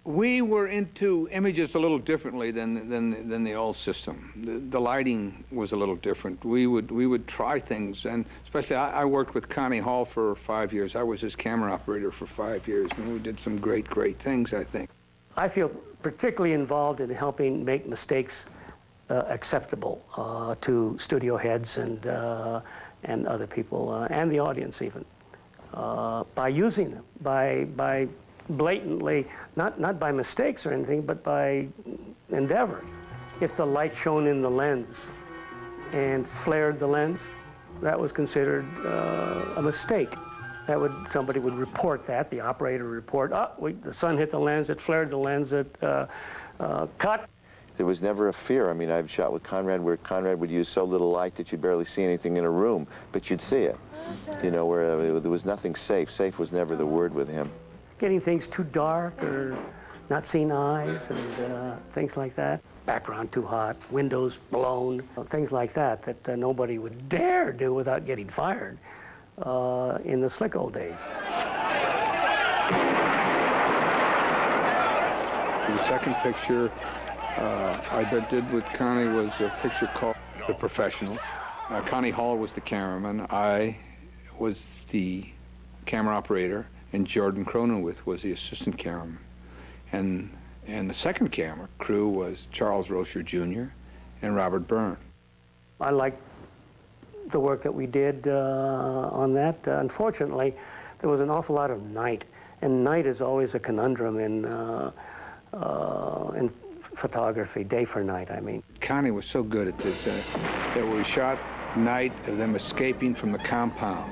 We were into images a little differently than the old system. The lighting was a little different. We would try things, and especially I worked with Conrad Hall for 5 years. I was his camera operator for 5 years, and we did some great things, I think. I feel particularly involved in helping make mistakes acceptable to studio heads and other people, and the audience even, by using them, by blatantly, not by mistakes or anything, but by endeavor. If the light shone in the lens and flared the lens, that was considered a mistake. Somebody would report that, the operator would report, the sun hit the lens, it flared the lens, it cut. There was never a fear. I mean, I've shot with Conrad where Conrad would use so little light that you'd barely see anything in a room, but you'd see it. You know, where there was nothing safe. Safe was never the word with him. Getting things too dark or not seeing eyes and things like that. Background too hot, windows blown, things like that nobody would dare do without getting fired in the slick old days. The second picture I did with Connie was a picture called The Professionals. Connie Hall was the cameraman. I was the camera operator, and Jordan Cronenwith was the assistant cameraman. And the second camera crew was Charles Rocher Jr. and Robert Byrne. I liked the work that we did on that. Unfortunately, there was an awful lot of night, and night is always a conundrum in photography, day for night, I mean. Connie was so good at this that we shot night of them escaping from the compound,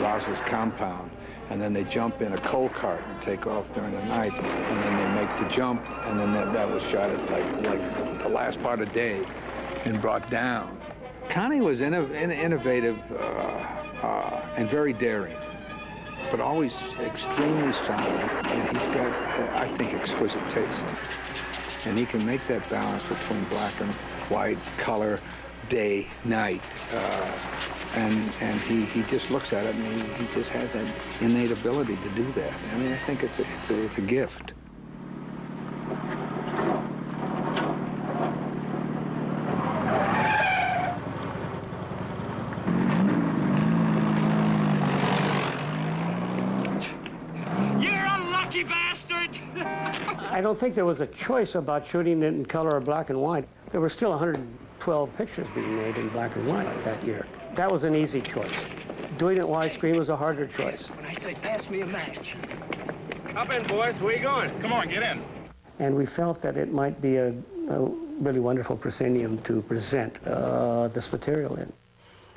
Ross's compound, and then they jump in a coal cart and take off during the night, and then they make the jump, and then that was shot at like the last part of day and brought down. Connie was innovative and very daring, but always extremely solid, and he's got, I think, exquisite taste. And he can make that balance between black and white, color, day, night, and he just looks at it, and he just has that innate ability to do that. I mean, I think it's a gift. You're a lucky bastard! I don't think there was a choice about shooting it in color or black and white. There were still 112 pictures being made in black and white that year. That was an easy choice. Doing it widescreen was a harder choice. When I say pass me a match. Hop in, boys. Where you going? Come on, get in. And we felt that it might be a really wonderful proscenium to present this material in.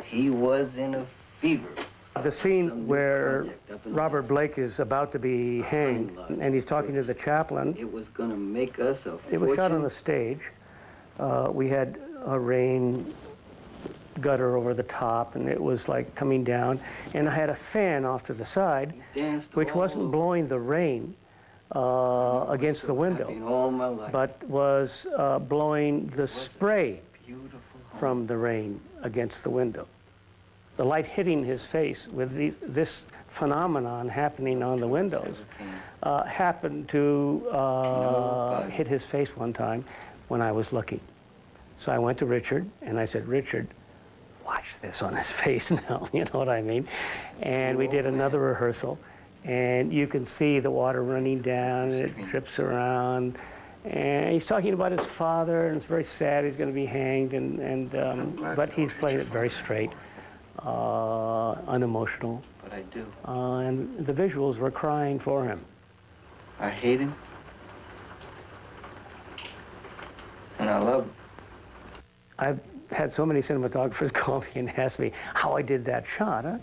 He was in a fever. The scene where Robert Blake is about to be hanged, and he's talking to the chaplain. It was going to make us a fortune. It was shot on the stage. We had a rain gutter over the top, and it was like coming down. And I had a fan off to the side, which wasn't blowing the rain against the window, but was blowing the spray from the rain against the window. The light hitting his face with this phenomenon happening on the windows happened to hit his face one time when I was looking. So I went to Richard and I said, Richard, watch this on his face now, you know what I mean? And we did another rehearsal, and you can see the water running down and it drips around. And he's talking about his father, and it's very sad he's going to be hanged, but he's playing it very straight. Unemotional. But I do. And the visuals were crying for him. I hate him. And I love him. I've had so many cinematographers call me and ask me how I did that shot. Huh?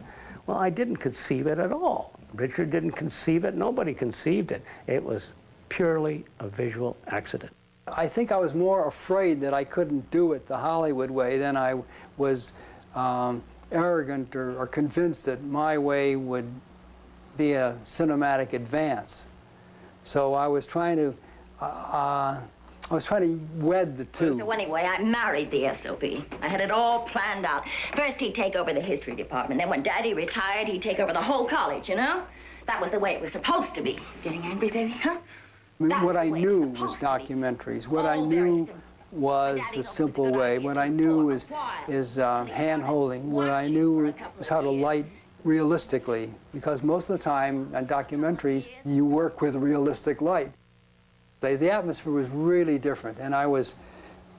Well, I didn't conceive it at all. Richard didn't conceive it. Nobody conceived it. It was purely a visual accident. I think I was more afraid that I couldn't do it the Hollywood way than I was arrogant or convinced that my way would be a cinematic advance. So I was trying to wed the two. So anyway, I married the SOB. I had it all planned out. First, he'd take over the history department. Then when Daddy retired, he'd take over the whole college, you know? That was the way it was supposed to be. Getting angry, baby, huh? I mean, what I knew was documentaries. What I knew was the simple way. What I knew is hand-holding. What I knew was how to light realistically, because most of the time in documentaries, you work with realistic light. The atmosphere was really different, and I was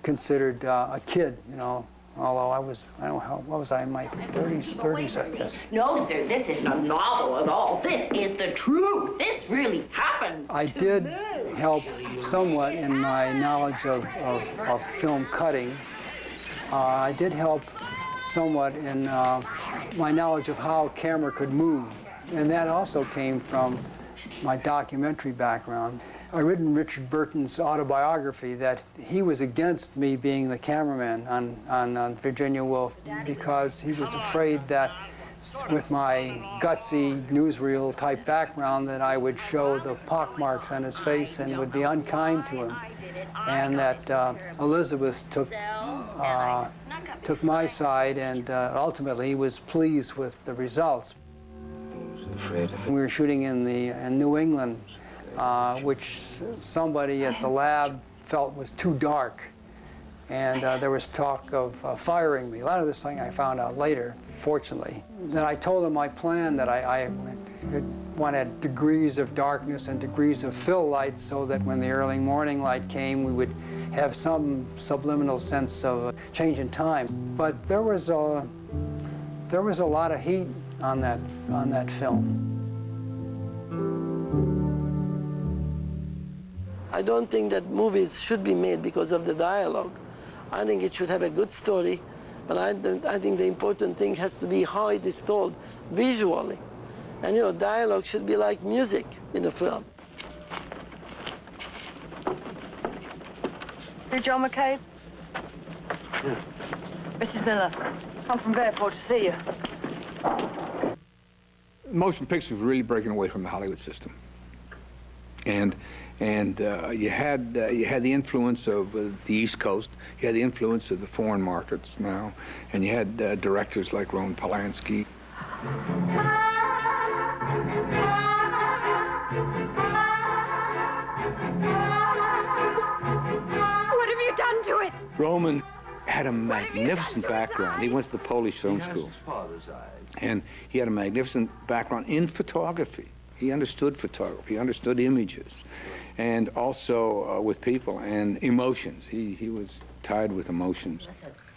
considered a kid, you know, although I don't know how, what was I, in my 30s, I guess. No, sir, this isn't a novel at all. This is the truth. This really happened. I did help somewhat in my knowledge of film cutting. I did help somewhat in my knowledge of how camera could move, and that also came from my documentary background. I read in Richard Burton's autobiography that he was against me being the cameraman on Virginia Woolf because he was afraid that with my gutsy newsreel type background that I would show the pockmarks on his face and would be unkind to him, and that Elizabeth took my side, and ultimately he was pleased with the results. We were shooting in New England, which somebody at the lab felt was too dark, and there was talk of firing me. A lot of this thing I found out later, fortunately. Then I told him my plan, that I wanted degrees of darkness and degrees of fill light so that when the early morning light came, we would have some subliminal sense of change in time. But there was a lot of heat on that film. I don't think that movies should be made because of the dialogue. I think it should have a good story, but I think the important thing has to be how it is told visually. And you know, dialogue should be like music in a film. You John McCabe? Yeah. Mrs. Miller, I'm from Fairport to see you. Motion pictures were really breaking away from the Hollywood system, and you had the influence of the East Coast. You had the influence of the foreign markets now, and you had directors like Roman Polanski. What have you done to it? Roman had a magnificent background. He went to the Polish film school, and he had a magnificent background in photography. He understood photography, he understood images, and also with people and emotions. He was tied with emotions.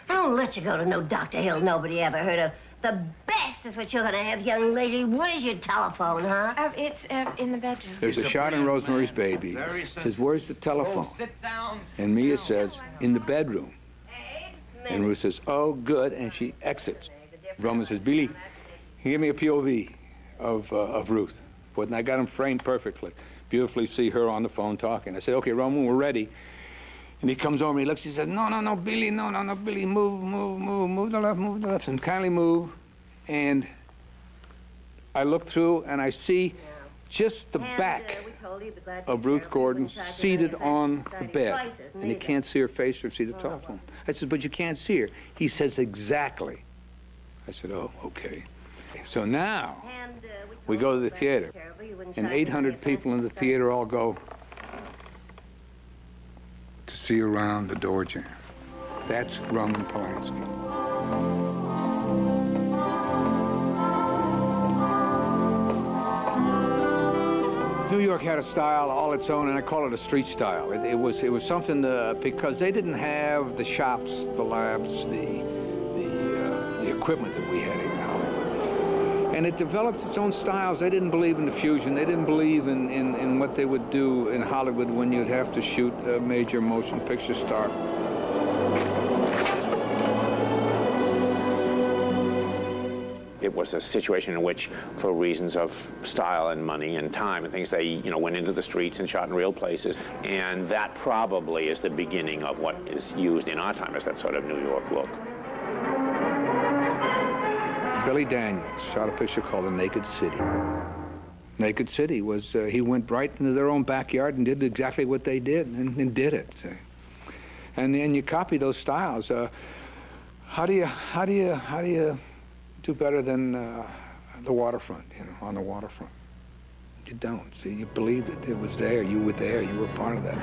I don't let you go to no Dr. Hill nobody ever heard of. The best is what you're gonna have, young lady. What is your telephone, huh? It's in the bedroom. There's a shot in Rosemary's Baby. It says, "Where's the telephone?" And Mia says, "In the bedroom." And Ruth says, "Oh, good," and she exits. Roman says, "Billy, give me a POV of Ruth." And I got him framed perfectly. Beautifully see her on the phone talking. I said, "Okay, Roman, we're ready." And he comes over and he looks, he says, no, Billy, no, Billy, move to the left, and kindly move." And I look through and I see just the back of Ruth Gordon seated on the bed. And you can't see her face or see the telephone. I said, "But you can't see her." He says, "Exactly." I said, "Oh, okay." So now we go to the theater, and 800 people in the theater all go to see around the door jam. That's Roman Polanski. New York had a style all its own, and I call it a street style. It was something because they didn't have the shops, the labs, the equipment that we had here in Hollywood. And it developed its own styles. They didn't believe in the fusion. They didn't believe in what they would do in Hollywood when you'd have to shoot a major motion picture star. It was a situation in which, for reasons of style and money and time and things, they went into the streets and shot in real places. And that probably is the beginning of what is used in our time as that sort of New York look. Billy Daniels shot a picture called The Naked City. Naked City was, he went right into their own backyard and did exactly what they did, and did it. And then you copy those styles. How do you do better than the waterfront, on the waterfront? You don't. See, you believed it. It was there. You were there. You were part of that.